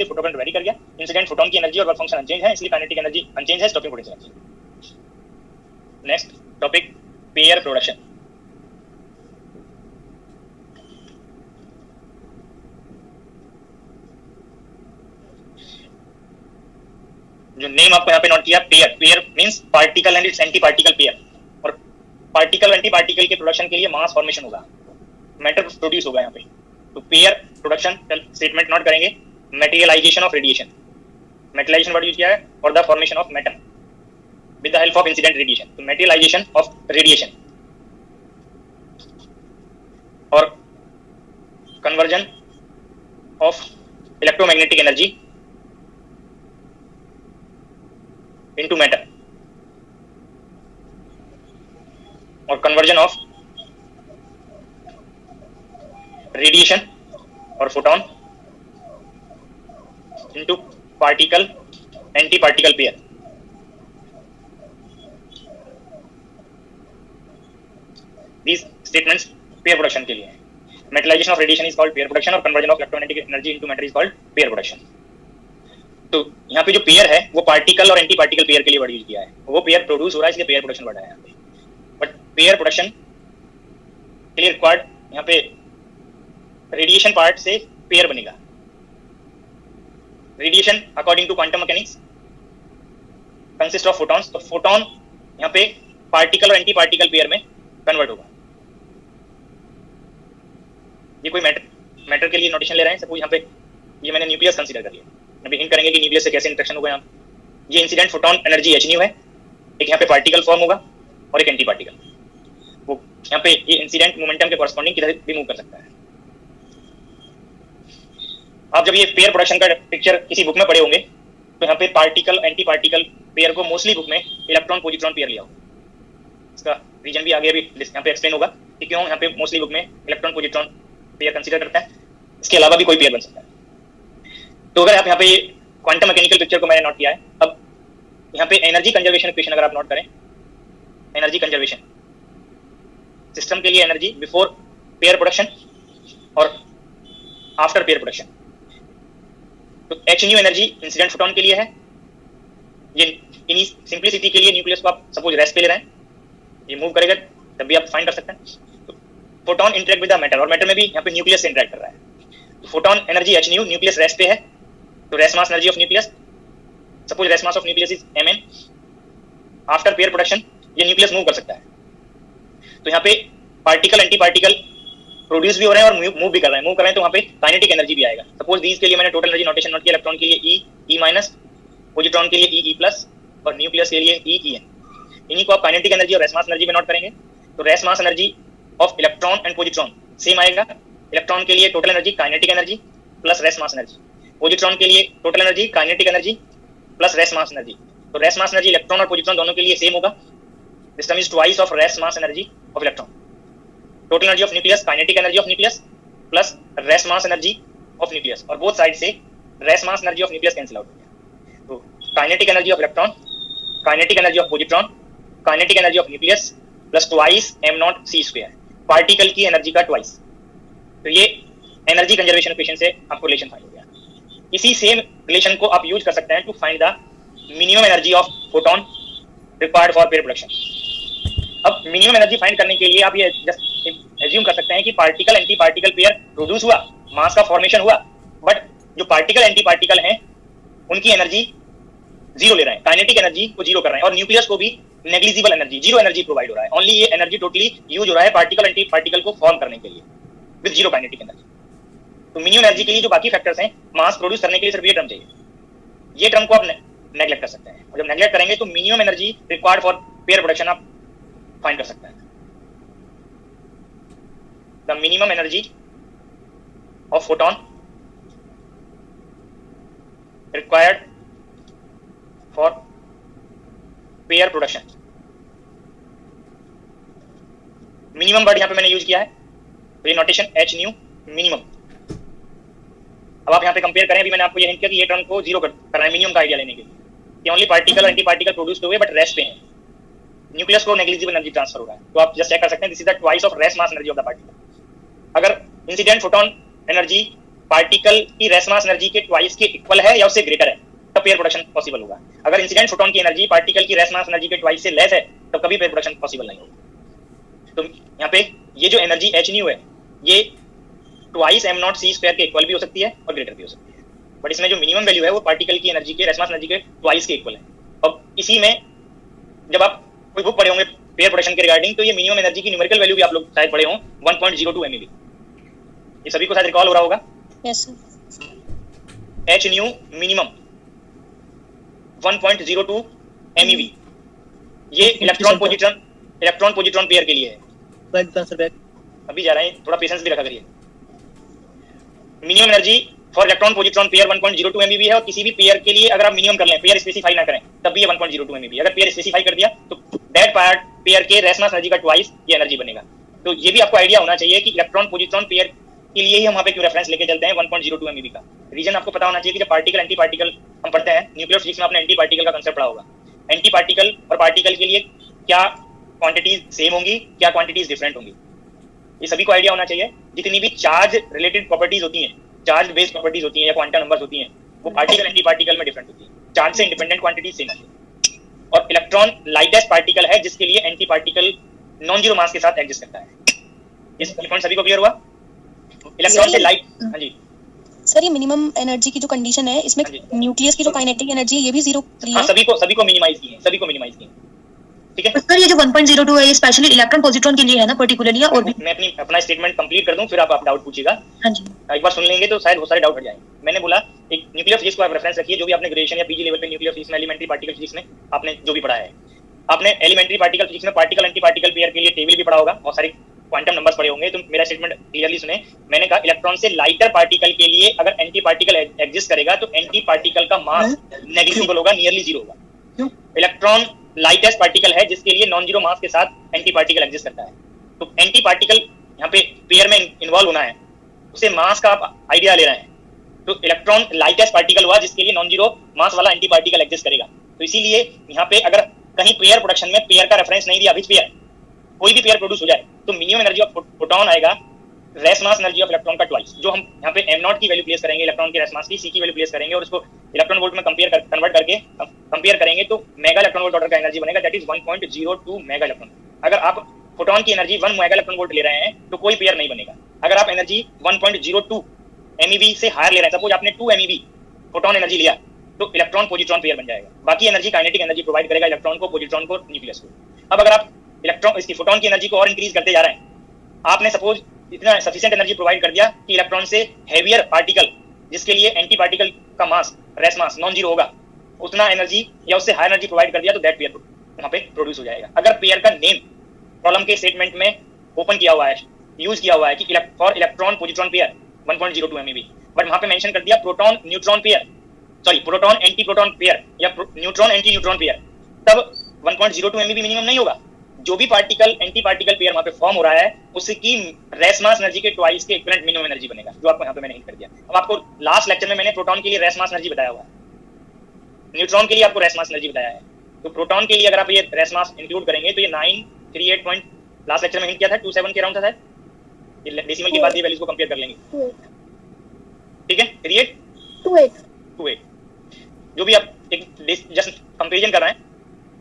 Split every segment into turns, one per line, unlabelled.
Photocurrent vary कर गया, incident photon की एनर्जी और वर्क फंक्शन अनचेंज है, इसलिए काइनेटिक एनर्जी अनचेंज है, stopping potential unchanged. Next topic pair production. जो नेम आपको यहाँ पे नोट किया, pair, pair means particle and its anti particle pair, और पार्टिकल एंटी पार्टिकल के प्रोडक्शन के लिए मास फॉर्मेशन होगा, मैटर प्रोड्यूस होगा यहाँ पे। तो पेयर प्रोडक्शन स्टेटमेंट नोट करेंगे, materialization of radiation, materialization word use किया है, और the formation of matter with the help of incident radiation. तो मेटेरियलाइजेशन ऑफ रेडिएशन और conversion of electromagnetic energy into matter और conversion of radiation और photon into particle anti particle pair। these statements pair production के लिए हैं। metallisation of radiation is called pair production और conversion of electromagnetic energy into matter is called pair production। तो यहाँ पे जो पेयर है वो पार्टिकल और एंटी पार्टिकल पेयर के लिए वर्ड यूज किया है, वो पेयर प्रोड्यूस हो रहा है इसलिए पेयर प्रोडक्शन वर्ड है यहाँ पे। बट पेयर प्रोडक्शन के लिए रिक्वायर्ड यहाँ पे रेडिएशन पार्ट से पेयर बनेगा। Radiation according to quantum mechanics consist of photons, तो फोटॉन यहाँ पे पार्टिकल और एंटी पार्टिकल पेयर में कन्वर्ट होगा। ये कोई मैटर के लिए नोटेशन ले रहे हैं, सपोज यहाँ पे ये मैंने न्यूक्लियस कंसीडर कर लिया, अभी हिंट करेंगे कि न्यूक्लियस से कैसे इंटरेक्शन होगा। यहाँ ये इंसिडेंट फोटोन एनर्जी h है, एक यहाँ पे पार्टिकल फॉर्म होगा और एक एंटी पार्टिकल, वो यहाँ पे ये इंसिडेंट मोमेंटम के कॉरस्पॉन्डिंग किधर भी मूव कर सकता है। आप जब ये पेयर प्रोडक्शन का पिक्चर किसी बुक में पढ़े होंगे तो यहाँ पे पार्टिकल एंटी पार्टिकल पेयर को मोस्टली बुक में इलेक्ट्रॉन पॉजिट्रॉन पेयर लिया होगा। इसका रीजन भी आगे अभी यहाँ पे एक्सप्लेन होगा कि क्यों यहाँ पे मोस्टली बुक में इलेक्ट्रॉन पॉजिट्रॉन पेयर कंसीडर करता है, इसके अलावा भी कोई पेयर बन सकता है। तो अगर आप यहाँ पे क्वांटम मैकेनिकल पिक्चर को मैंने नोट किया है, अब यहाँ पे एनर्जी कंजर्वेशन इक्वेशन अगर आप नोट करें, एनर्जी कंजर्वेशन सिस्टम के लिए एनर्जी बिफोर पेयर प्रोडक्शन और आफ्टर पेयर प्रोडक्शन। तो h new energy incident photon के लिए है, ये इन्हीं सिंप्लिसिटी के लिए न्यूक्लियस को आप सपोज रेस्ट पे ले रहे हैं, ये मूव करेगा तब भी आप फाइंड कर सकते हैं। तो photon interact with the matter, और मैटर में भी यहाँ पे न्यूक्लियस से इंटरेक्ट कर रहा है। तो photon energy H new, nucleus rest पे है, तो rest mass energy of nucleus, suppose rest mass of nucleus is mn, after pair production ये न्यूक्लियस मूव कर सकता है। तो यहाँ पे पार्टिकल एंटी पार्टिकल प्रोड्यूस भी हो रहे हैं और मूव भी कर रहे हैं, मूव कर रहे हैं, तो वहाँ पे काइनेटिक एनर्जी भी आएगा। सपोज दीज के लिए मैंने टोटल एनर्जी नोटेशन नोट किया, इलेक्ट्रॉन के लिए E माइनस, पॉजिट्रॉन के लिए E प्लस और न्यूक्लियस के लिए EN। इन्हीं को आप काइनेटिक एनर्जी और रेस्ट मास एनर्जी में नोट करेंगे। तो rest mass energy of electron and positron same आएगा, इलेक्ट्रॉन के लिए total energy kinetic energy plus rest mass energy, positron के लिए total energy kinetic energy plus rest mass energy. तो रेस्ट मास एनर्जी इलेक्ट्रॉन और positron दोनों के लिए सेम होगा, this term is twice of rest mass energy of electron. Total energy of nucleus kinetic energy of nucleus plus rest mass energy of nucleus, और both side से rest mass energy of nucleus cancel out हो गया। तो kinetic energy of electron, kinetic energy of positron, kinetic energy of nucleus plus twice m0c², particle की energy का twice. तो ये energy conservation equation से आपको रिलेशन फाइंड हो गया। इसी सेम रिलेशन को आप यूज कर सकते हैं to find the minimum energy of photon required for pair production. अब मिनिमम एनर्जी फाइंड करने के लिए आप ये जस्ट एज्यूम कर सकते हैं कि particle anti particle pair produce हुआ, मास का फॉर्मेशन हुआ, बट जो पार्टिकल एंटी पार्टिकल हैं उनकी एनर्जी जीरो ले रहे हैं, काइनेटिक एनर्जी को जीरो कर रहे हैं, और न्यूक्लियस को भी negligible energy, zero energy provide हो रहा है। ओनली ये एनर्जी टोटली यूज हो रहा है पार्टिकल एंटी पार्टिकल को फॉर्म करने के लिए विद जीरो काइनेटिक एनर्जी। तो मिनिमम एनर्जी के लिए जो बाकी फैक्टर्स हैं मास प्रोड्यूस करने के लिए सिर्फ ये टर्म चाहिए, ये टर्म को आप नेग्लेक्ट कर सकते हैं, और जब नेग्लेक्ट करेंगे तो minimum energy required for pair production आप फाइंड कर सकते हैं। The minimum energy of photon required for pair production, minimum word यहां पे मैंने यूज किया है, तो ये नोटेशन एच न्यू मिनिमम। अब आप यहाँ पे कंपेयर करें, अभी मैंने आपको ये हिंट किया कि ये टर्म को जीरो करना है मिनिमम का आइडिया लेने के लिए, कि only particle anti particle produce हुए बट रेस्ट पे हैं, न्यूक्लियस को नेग्लिजिबल एनर्जी ट्रांसफर हो रहा है। तो आप जस्ट चेक कर सकते हैं, this is the twice of rest mass energy of the particle. अगर इंसिडेंट फोटोन एनर्जी पार्टिकल की रेस मास एनर्जी के ट्वाइस के इक्वल है या उससे ग्रेटर है, तब पेयर प्रोडक्शन पॉसिबल होगा। अगर इंसिडेंट फोटोन की एनर्जी पार्टिकल की रेस मास एनर्जी के ट्वाइस से लेस है, तब कभी पेयर प्रोडक्शन पॉसिबल नहीं होगा। तो यहाँ पे ये जो एनर्जी एच न्यू है, ये twice m naught c square के इक्वल भी हो सकती है और ग्रेटर भी हो सकती है, बट इसमें जो मिनिमम वैल्यू है वो पार्टिकल की एनर्जी के रेस मास एनर्जी के ट्वाइस के इक्वल है। अब इसी में जब आप कोई बुक पढ़े होंगे पेयर प्रोडक्शन के रिगार्डिंग, तो ये मिनिमम एनर्जी की न्यूमेरिकल वैल्यू भी आप लोग शायद पढ़े हों, 1.02 MeV। ये सभी को शायद रिकॉल हो रहा होगा।
Yes sir.
H new minimum 1.02 MeV, ये इलेक्ट्रॉन पोजिट्रॉन पेयर के लिए है। अभी जा रहे हैं, थोड़ा पेशेंस भी रखा करिए। Minimum energy for electron positron pair 1.02 MeV है, और किसी भी पेयर के लिए अगर आप मिनिमम कर लें, पेयर स्पेसिफाई ना करें, तब भी ये 1.02 MeV। अगर पेयर स्पेसिफाई कर दिया तो दैट पार्ट पेयर के रेस मास एनर्जी का ट्वाइस ये एनर्जी बनेगा। तो ये भी आपको आइडिया होना चाहिए कि इलेक्ट्रॉन पोजिट्रॉन पेयर के लिए ही हम वहां पे क्यों रेफरेंस लेके चलते हैं 1.02 MeV का। रीजन आपको पता होना चाहिए कि जब पार्टिकल एंटी पार्टिकल हम पढ़ते हैं न्यूक्लियर फिजिक्स में, आपने एंटी पार्टिकल का कांसेप्ट पढ़ा होगा। एंटी पार्टिकल और पार्टिकल के लिए क्या क्वांटिटीज सेम होंगी, क्या क्वांटिटीज डिफरेंट होंगी, ये सभी को आइडिया होना चाहिए। जितनी भी चार्ज रिलेटेड प्रॉपर्टीज होती हैं, चार्ज बेस्ड प्रॉपर्टीज होती हैं या क्वांटम नंबर्स होती हैं, वो पार्टिकल एंटी पार्टिकल में डिफरेंट होती है। चार्ज से इंडिपेंडेंट क्वांटिटीज सेम होती है। और इलेक्ट्रॉन लाइटेस्ट पार्टिकल है जिसके लिए anti particle non zero mass के साथ एग्जिस्ट करता है। इस पॉइंट सभी को क्लियर हुआ? इलेक्ट्रॉन से लाइट, हाँ जी
सर, ये मिनिमम एनर्जी की जो कंडीशन है, इसमें न्यूक्लियस की जो काइनेटिक एनर्जी है ये भी जीरो है।
सभी को मिनिमाइज की है, ठीक है।
सर, ये जो 1.02 है ये स्पेशली इलेक्ट्रॉन पोजिट्रॉन के लिए है ना पर्टिकुलरली, और भी?
मैं अपना स्टेटमेंट कंप्लीट कर दूं, फिर आप डाउट पूछिएगा।
हाँ जी,
एक बार सुन लेंगे तो शायद बहुत सारे डाउट हट जाएंगे। मैंने बोला एक न्यूक्लियर फिजिक्स को आप रेफरेंस रखिए, जो भी आपने ग्रेजुएशन या पीजी लेवल पे न्यूक्लियर फिजिक्स में, एलिमेंट्री पार्टिकल फिजिक्स में आपने जो भी पढ़ा है। आपने एलिमेंट्री पार्टिकल फिजिक्स में पार्टिकल एंटी पार्टिकल पेयर के लिए टेबल भी पढ़ा होगा, बहुत सारे क्वांटम नंबर्स पढ़े होंगे। तो मेरा स्टेटमेंट क्लियरली सुने। मैंने कहा इलेक्ट्रॉन से लाइटर पार्टिकल के लिए अगर एंटी पार्टिकल एग्जिस्ट करेगा तो एंटी पार्टिकल का मास नेग्लिजिबल होगा, नियरली जीरो होगा। इलेक्ट्रॉन लाइटेस्ट पार्टिकल है जिसके लिए नॉन जीरो मास के साथ एंटी पार्टिकल एग्जिस्ट करता है। तो एंटी पार्टिकल यहाँ पे पेयर में इन्वॉल्व होना है, उसे मास का आप आइडिया ले रहे हैं। तो इलेक्ट्रॉन लाइटेस्ट पार्टिकल हुआ जिसके लिए नॉन जीरो मास वाला एंटी पार्टिकल एग्जिस्ट करेगा। तो इसीलिए यहाँ पे अगर कहीं पेयर प्रोडक्शन में पेयर का रेफरेंस नहीं दिया, विच पेयर, कोई भी पेयर प्रोड्यूस हो जाए, तो मिनिमम एनर्जी ऑफ फोटोन आएगा rest mass energy of electron का ट्वाइस। जो हम यहाँ पे m नॉट की वैल्यू प्लेस करेंगे, इलेक्ट्रॉन के रेस मास की c की वैल्यू प्लेस करेंगे और उसको इलेक्ट्रॉन वोल्ट में कन्वर्ट करके कंपेयर करेंगे, तो मेगा इलेक्ट्रॉन वोल्ट ऑर्डर का एनर्जी बनेगा, दैट इज 1.02 मेगा इलेक्ट्रॉन। अगर आप फोटोन की एनर्जी 1 मेगा इलेक्ट्रॉन वोल्ट ले रहे हैं तो कोई पेयर नहीं बनेगा। अगर आप एनर्जी 1.02 MeV से हायर ले रहे हैं, सपोज आपने 2 MeV फोटोन एनर्जी लिया, तो इलेक्ट्रॉन पोजिट्रॉन पेयर बन जाएगा। बाकी एनर्जी काइनेटिक एनर्जी प्रोवाइड करेगा इलेक्ट्रॉन को, पोजिट्रॉन को, न्यूक्लियस को। अब अगर आप इलेक्ट्रॉन इसकी फोटोन की एनर्जी को और इंक्रीज करते जा रहे हैं, आपने सपोज इतना सफिशिएंट एनर्जी प्रोवाइड कर दिया कि इलेक्ट्रॉन से हेवियर पार्टिकल जिसके लिए एंटी पार्टिकल का मास, रेस मास नॉन जीरो होगा, उतना एनर्जी या उससे हाई एनर्जी प्रोवाइड कर दिया, तो दैट पेयर वहां पे प्रोड्यूस हो जाएगा। अगर पेयर का नेम प्रॉब्लम के स्टेटमेंट में ओपन किया हुआ है, यूज किया हुआ है कि for electron positron pair 1.02 MeV, but वहां पे मेंशन कर दिया proton neutron pair, sorry proton anti proton pair या न्यूट्रॉन एंटी न्यूट्रॉन पेयर, तब 1.02 MeV मिनिमम नहीं होगा। जो भी पार्टिकल एंटी पार्टिकल पेयर वहां पे फॉर्म हो रहा है, उसकी रेस मास एनर्जी के ट्वाइस के इक्विवेलेंट मिनिमम एनर्जी बनेगा, जो आपको यहाँ पे मैंने हिंट कर दिया। अब आपको लास्ट लेक्चर में मैंने प्रोटॉन के लिए रेस मास एनर्जी बताया हुआ है, न्यूट्रॉन के लिए आपको रेस मास एनर्जी बताया है। तो प्रोटॉन के लिए अगर आप ये रेस मास इंक्लूड करेंगे तो ये 938 पॉइंट लास्ट लेक्चर में हिंट किया था, 27 के अराउंड था शायद। ये डेसिमल के बाद ये वैल्यूज को कंपेयर कर लेंगे, ठीक है। 38 जो भी आप एक जस्ट कंपैरिजन कर रहे हैं,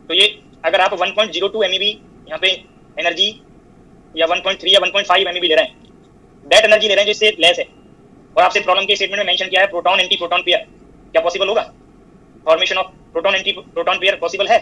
तो ये अगर आप 1.02 MeV यहाँ पे एनर्जी या 1.3 या 1.5 MeV ले रहे हैं, दैट एनर्जी ले रहे हैं जो इससे लेस है, और आपसे प्रॉब्लम के स्टेटमेंट में मेंशन किया है प्रोटॉन एंटी प्रोटॉन पेयर, क्या पॉसिबल होगा? Formation of proton anti proton pair possible है?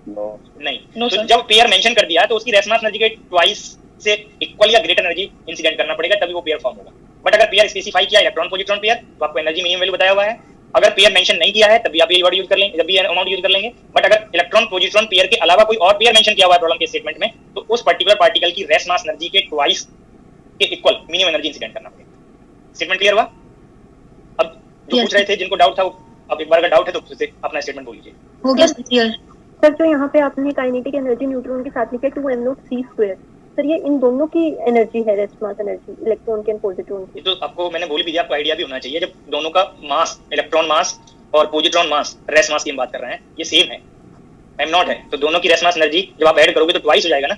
नहीं। तो जब पेयर मेंशन कर दिया तो उसकी रेस मास एनर्जी के ट्वाइस से इक्वल या ग्रेटर एनर्जी इंसिडेंट करना पड़ेगा, तभी वो पेयर फॉर्म होगा। बट अगर पेयर स्पेसिफाई किया इलेक्ट्रॉन पोजिट्रॉन पेयर, तो आपको एनर्जी मिनिमम वैल्यू बताया हुआ है। अगर पेयर मेंशन नहीं किया है तब भी आप ये वर्ड यूज कर लेंगे, जब भी अमाउंट यूज कर लेंगे। बट अगर इलेक्ट्रॉन पोजिट्रॉन पेयर के अलावा कोई और पेयर मेंशन किया हुआ है प्रॉब्लम के स्टेटमेंट में, तो उस पर्टिकुलर पार्टिकल की रेस मास एनर्जी के ट्वाइस के इक्वल मिनिमम एनर्जी इंसिडेंट करना पड़ेगा। स्टेटमेंट क्लियर हुआ? अब जो पूछ रहे थे, जिनको डाउट था, अब एक बार अगर डाउट है तो फिर से अपना स्टेटमेंट बोल लीजिए।
हो गया क्लियर
सर। जो यहाँ पे आपने काइनेटिक एनर्जी न्यूट्रॉन के साथ लिखा है 2m0c², सर ये इन दोनों की एनर्जी है, रेस मास एनर्जी इलेक्ट्रॉन की और पोजिट्रॉन की।
तो आपको मैंने बोल भी दिया, आपको आइडिया भी होना चाहिए, जब दोनों का मास, इलेक्ट्रॉन मास और पोजिट्रॉन मास, रेस मास की हम बात कर रहे हैं, ये सेम है, m नॉट है, तो दोनों की रेस मास एनर्जी जब आप ऐड करोगे तो ट्वाइस हो जाएगा ना।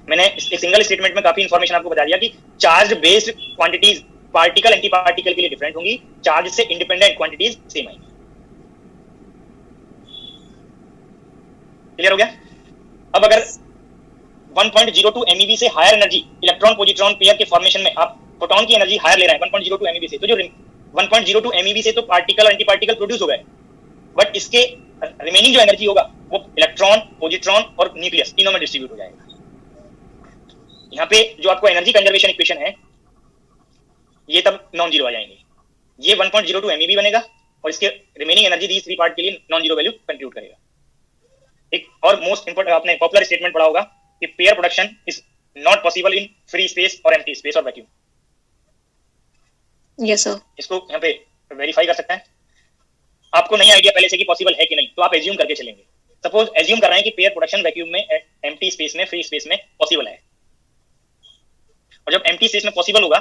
मैंने एक सिंगल स्टेटमेंट में काफी इंफॉर्मेशन आपको बता दिया कि charge based quantities particle anti particle के लिए डिफरेंट होंगी, चार्ज से इंडिपेंडेंट क्वांटिटीज सेम आएंगी। क्लियर हो गया? अब अगर 1.02 MeV से higher energy electron positron pair के फॉर्मेशन में आप प्रोटॉन की एनर्जी हायर ले रहे हैं 1.02 MeV से, तो जो 1.02 MeV से तो पार्टिकल एंटी पार्टिकल प्रोड्यूस हो गए, बट इसके रिमेनिंग जो एनर्जी होगा वो इलेक्ट्रॉन, पोजिट्रॉन और न्यूक्लियस तीनों में डिस्ट्रीब्यूट हो जाएगा। यहाँ पे जो आपको एनर्जी कंजर्वेशन इक्वेशन है ये तब नॉन जीरो आ जाएंगे। ये 1.02 MeV बनेगा और इसके रिमेनिंग एनर्जी दी 3 पार्ट के लिए नॉन जीरो वैल्यू कंट्रीब्यूट करेगा। एक और मोस्ट इंपोर्टेंट आपने पॉपुलर स्टेटमेंट पढ़ा होगा कि pair production is not possible in free space और एम्प्टी स्पेस और वैक्यूम।
Yes sir.
इसको यहाँ पे वेरीफाई कर सकते हैं। आपको नहीं आइडिया पहले से कि पॉसिबल है कि नहीं, तो आप एज्यूम करके चलेंगे। सपोज एज्यूम कर रहे हैं कि पेयर प्रोडक्शन वैक्यूम में, एम्प्टी स्पेस में, फ्री स्पेस में पॉसिबल है, और जब एम्प्टी स्पेस में पॉसिबल होगा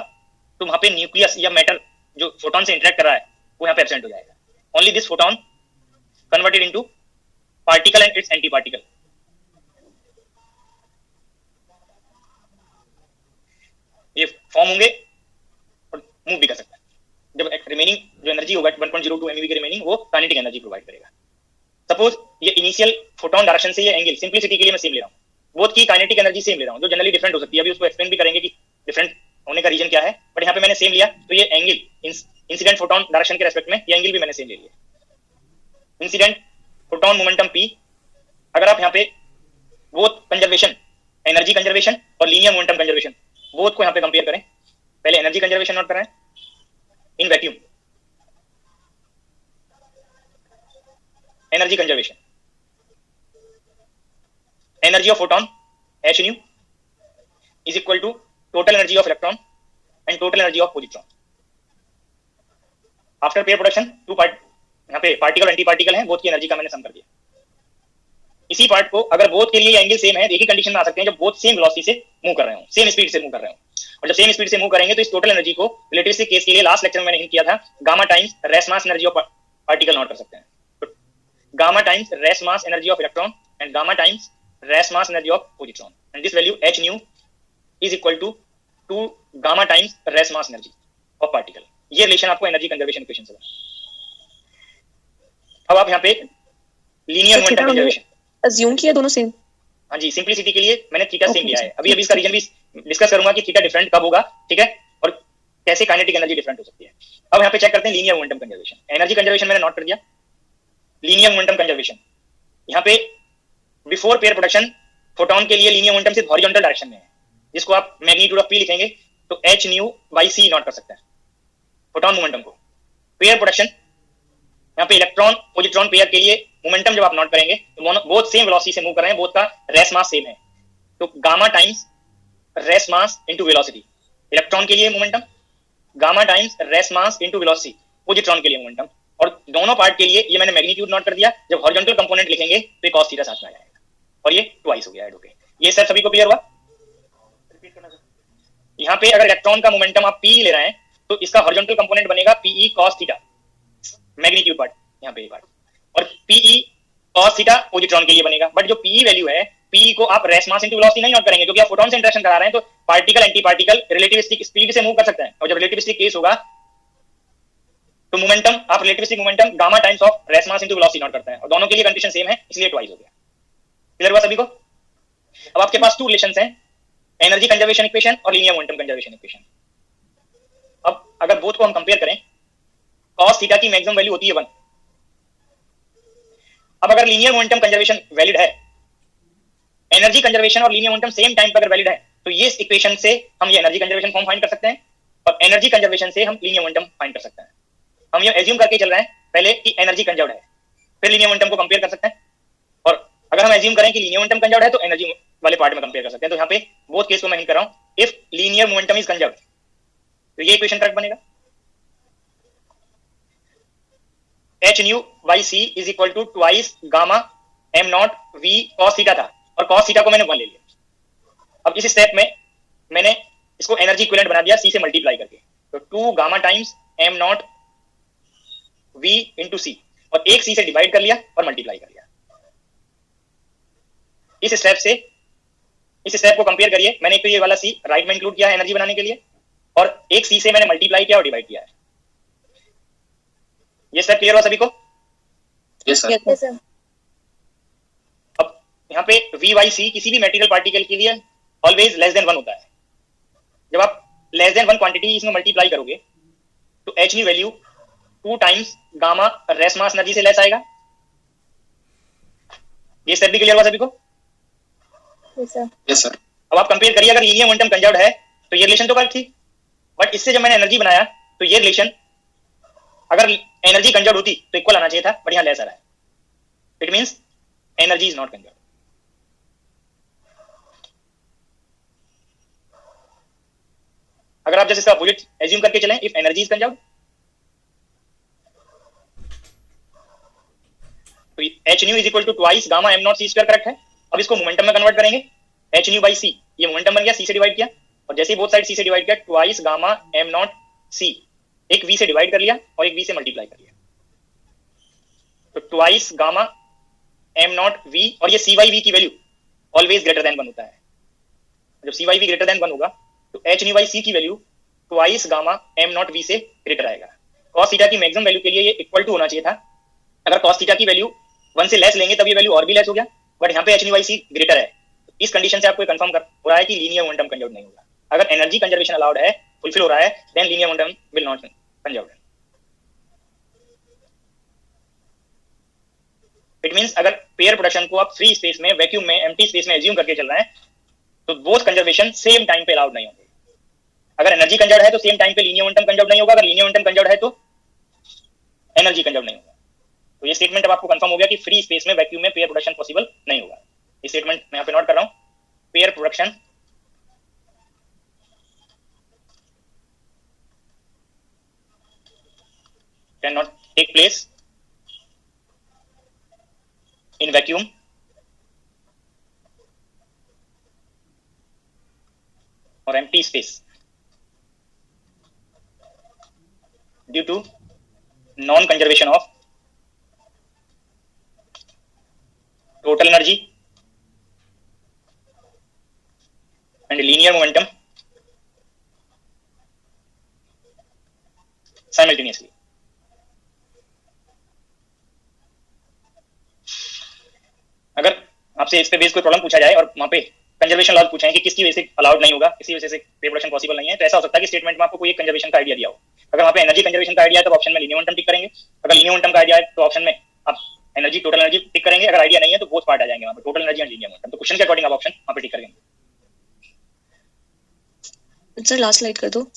तो वहां पे न्यूक्लियस या मैटर जो फोटॉन से इंटरेक्ट कर रहा है वो यहाँ पे एब्सेंट हो जाएगा। Only this photon converted into particle and its anti particle. ये फॉर्म होंगे और मूव भी कर सकता है। जब रिमेनिंग जो एनर्जी होगा 1.02 MeV की रिमेनिंग वो काइनेटिक एनर्जी प्रोवाइड करेगा। सपोज ये इनिशियल फोटोन डायरेक्शन से ये एंगल, सिंपलिसिटी के लिए मैं सेम ले रहा हूँ, बोथ की काइनेटिक एनर्जी सेम ले रहा हूँ, जो जनरली डिफरेंट हो सकती है, अभी उसको एक्सप्लेन भी करेंगे कि डिफरेंट होने का रीजन क्या है, बट यहाँ पे मैंने सेम लिया तो ये एंगल इंसिडेंट फोटोन डायरेक्शन के रेस्पेक्ट में ये एंगल भी मैंने सेम ले लिया। इंसिडेंट फोटोन मोमेंटम p, अगर आप यहाँ पे बोथ कंजर्वेशन, एनर्जी कंजर्वेशन और लीनियर मोमेंटम कंजर्वेशन बोथ को यहाँ पे कंपेयर करें, पहले एनर्जी कंजर्वेशन नोट करें in vacuum, energy conservation, energy of photon h nu is equal to total energy of electron and total energy of positron. After pair production two part, यहाँ पे particle anti particle है, both की energy का मैंने सम कर दिया। इसी part को अगर बोथ के लिए एंगल सेम है, एक ही कंडीशन में आ सकते हैं जब बोथ सेम वेलोसिटी से मूव कर रहे हो, सेम स्पीड से मूव कर रहे हो, और जब सेम स्पीड से मूव करेंगे तो इस टोटल एनर्जी को रिलेटिविस्टिक केस के लिए लास्ट लेक्चर में मैंने हिंट किया था, gamma times rest mass energy of particle note कर सकते हैं। तो gamma times rest mass energy of electron and gamma times rest mass energy of positron, and this value h nu is equal to 2 gamma times rest mass energy of particle. ये relation आपको energy conservation equation से मिला। अब आप यहाँ पे linear momentum conservation
assume किया दोनों सेम।
हाँ जी, सिंपलिसिटी के लिए मैंने थीटा सेम लिया है। अभी इसका रीजन भी डिस्कस करूंगा कि थीटा डिफरेंट कब होगा, ठीक है, और कैसे काइनेटिक एनर्जी डिफरेंट हो सकती है। अब यहाँ पे चेक करते हैं linear momentum conservation. Energy conservation मैंने नोट कर दिया, लीनियर मोमेंटम कंजर्वेशन यहाँ पे बिफोर पेयर प्रोडक्शन फोटोन के लिए लीनियर मोमेंटम सिर्फ हॉरिजॉन्टल डायरेक्शन में है, जिसको आप मैग्नीट्यूड ऑफ p लिखेंगे तो h nu by c note कर सकते हैं फोटोन मोमेंटम को। पेयर प्रोडक्शन यहाँ पे इलेक्ट्रॉन पोजिट्रॉन पेयर के लिए मोमेंटम जब आप नोट करेंगे तो बोथ सेम वेलोसिटी से मूव कर रहे हैं, बोथ का रेस मास सेम है, तो gamma times rest mass into velocity electron के लिए momentum, gamma times rest mass into velocity positron के लिए मोमेंटम, और दोनों पार्ट के लिए ये मैंने मैग्नीट्यूड नोट कर दिया। जब हॉरिजॉन्टल कंपोनेंट लिखेंगे तो cos थीटा साथ में आ जाएगा, और ये ट्वाइस हो गया ऐड होके। ये सर सभी को क्लियर हुआ? यहाँ पे अगर इलेक्ट्रॉन का मोमेंटम आप p ले रहे हैं तो इसका हॉरिजॉन्टल कंपोनेंट बनेगा pe cos theta, magnitude part यहाँ पे पार्ट, और pe cos थीटा पोजिट्रॉन के लिए बनेगा। बट जो pe वैल्यू है, pe को आप रेस मास इनटू वेलोसिटी नहीं नोट करेंगे, क्योंकि आप फोटोन से इंटरेक्शन करा रहे हैं, तो particle anti particle relativistic speed से मूव कर सकते हैं, और जब रिलेटिविस्टिक केस होगा तो मोमेंटम आप relativistic momentum gamma times of rest mass into velocity note करते हैं, और दोनों के लिए कंडीशन सेम है, इसलिए ट्वाइस हो गया। क्लियर हुआ सभी को? अब आपके पास टू रिलेशंस हैं, एनर्जी कंजर्वेशन इक्वेशन और लीनियर मोमेंटम कंजर्वेशन इक्वेशन। अब अगर बोथ को हम कंपेयर करें, cos थीटा की मैक्सिमम वैल्यू होती है 1। अब अगर लीनियर मोमेंटम कंजर्वेशन वैलिड है, एनर्जी कंजर्वेशन और लीनियर मोमेंटम सेम टाइम पर अगर वैलिड है, तो ये इक्वेशन से हम ये एनर्जी कंजर्वेशन फॉर्म फाइंड कर सकते हैं, और एनर्जी कंजर्वेशन से हम लीनियर मोमेंटम फाइंड कर सकते हैं। हम ये एज्यूम करके चल रहे हैं पहले कि एनर्जी कंजर्व्ड है, फिर लीनियर मोमेंटम को कंपेयर कर सकते हैं, और अगर हम एज्यूम करें कि लीनियर मोमेंटम कंजर्व्ड है तो एनर्जी वाले पार्ट में कंपेयर कर सकते हैं। तो यहाँ पे बोथ केस को मैं हिंट कर रहा हूं, if linear momentum is conserved तो ये इक्वेशन करेक्ट बनेगा, h nu by c is equal to twice gamma m naught v cos theta था, और cos थीटा को मैंने 1 ले लिया। अब इस स्टेप में मैंने इसको एनर्जी इक्विवेलेंट बना दिया c से मल्टीप्लाई करके, तो 2 gamma times m naught v into c, और एक c से डिवाइड कर लिया और मल्टीप्लाई कर लिया। इस स्टेप को कंपेयर करिए, मैंने एक तो ये वाला c राइट में इंक्लूड किया है एनर्जी बनाने के लिए, और एक सी से मैंने मल्टीप्लाई किया और डिवाइड किया है। ये सब क्लियर हुआ सभी को?
Yes sir.
Yes sir.
अब यहाँ पे वी बाई सी किसी भी मेटीरियल पार्टिकल के लिए ऑलवेज लेस देन 1 होता है। जब आप लेस देन 1 क्वांटिटी इसमें मल्टीप्लाई करोगे तो h new value 2 times gamma rest mass energy से लेस आएगा। ये स्टेप भी क्लियर हुआ सभी को?
Yes sir.
Yes sir.
अब आप कंपेयर करिए, अगर लीनियर मोमेंटम कंजर्व्ड है तो ये रिलेशन तो करेक्ट थी, बट इससे जब मैंने एनर्जी बनाया तो ये रिलेशन अगर एनर्जी कंजर्व्ड होती तो इक्वल आना चाहिए था, बट यहाँ लेस आ रहा है। It means energy is not conserved. अगर आप जैसे इसका अपोजिट एज्यूम करके चलें, इफ एनर्जी इज कंजर्व्ड तो h nu is equal to twice gamma m naught c square, correct है। अब इसको मोमेंटम में कन्वर्ट करेंगे, एच न्यू बाई सी, ये मोमेंटम बन गया, सी से डिवाइड किया, और जैसे ही बोथ साइड सी से डिवाइड किया ट्वाइस गामा एम नॉट सी, एक वी से डिवाइड कर लिया और एक वी से मल्टीप्लाई कर लिया, तो twice gamma m naught v, और ये सी वाई वी की वैल्यू ऑलवेज ग्रेटर देन 1 होता है। जब c y v greater than 1 होगा तो एच न्यू बाई सी की value twice gamma m naught v से ग्रेटर आएगा। कॉस थीटा की मैक्सिमम वैल्यू के लिए ये इक्वल टू होना चाहिए था। अगर कॉस थीटा की वैल्यू 1 से लेस लेंगे तब ये वैल्यू और भी लेस हो गया, बट यहाँ पे h nu by c greater है। इस कंडीशन से आपको कंफर्म हो रहा है कि लीनियर मोमेंटम कंजर्व्ड नहीं होगा। अगर एनर्जी कंजर्वेशन अलाउड है, फुलफिल हो रहा है, then linear momentum will not conserved. It means अगर पेयर प्रोडक्शन को आप फ्री स्पेस में, वैक्यूम में, एम्प्टी स्पेस में एज्यूम करके चल रहे हैं तो बोथ कंजर्वेशन सेम टाइम पे अलाउड नहीं होंगे। अगर एनर्जी कंजर्व्ड है तो सेम टाइम पे लीनियर मोमेंटम कंजर्व्ड नहीं होगा, अगर लीनियर मोमेंटम कंजर्व्ड है तो एनर्जी कंजर्व्ड नहीं होगा। तो ये स्टेटमेंट अब आपको कंफर्म हो गया कि फ्री स्पेस में, वैक्यूम में पेयर प्रोडक्शन पॉसिबल नहीं होगा। ये स्टेटमेंट मैं यहाँ पे नोट कर रहा हूं, pair production can not take place in vacuum or empty space due to non-conservation of total energy and linear momentum simultaneously. अगर आपसे इस पे बेस कोई प्रॉब्लम पूछा जाए और वहां पे कंजर्वेशन लॉज पूछे कि किसकी वजह से अलाउड नहीं होगा, किसी वजह से पेयर प्रोडक्शन पॉसिबल नहीं है, तो ऐसा हो सकता है कि स्टेटमेंट में आपको कोई एक कंजर्वेशन का आइडिया दिया हो। अगर वहां पे एनर्जी कंजर्वेशन का आइडिया है तो ऑप्शन में लीनियर मोमेंटम टिक करेंगे, अगर लीनियर मोमेंटम का आइडिया है तो ऑप्शन में आप एनर्जी, टोटल एनर्जी टिक करेंगे, अगर आइडिया नहीं है तो बोथ पार्ट आ जाएंगे वहां पे, total energy and linear momentum. तो क्वेश्चन के अकॉर्डिंग आप ऑप्शन वहां पे टिक करेंगे।
सर लास्ट स्लाइड कर दो।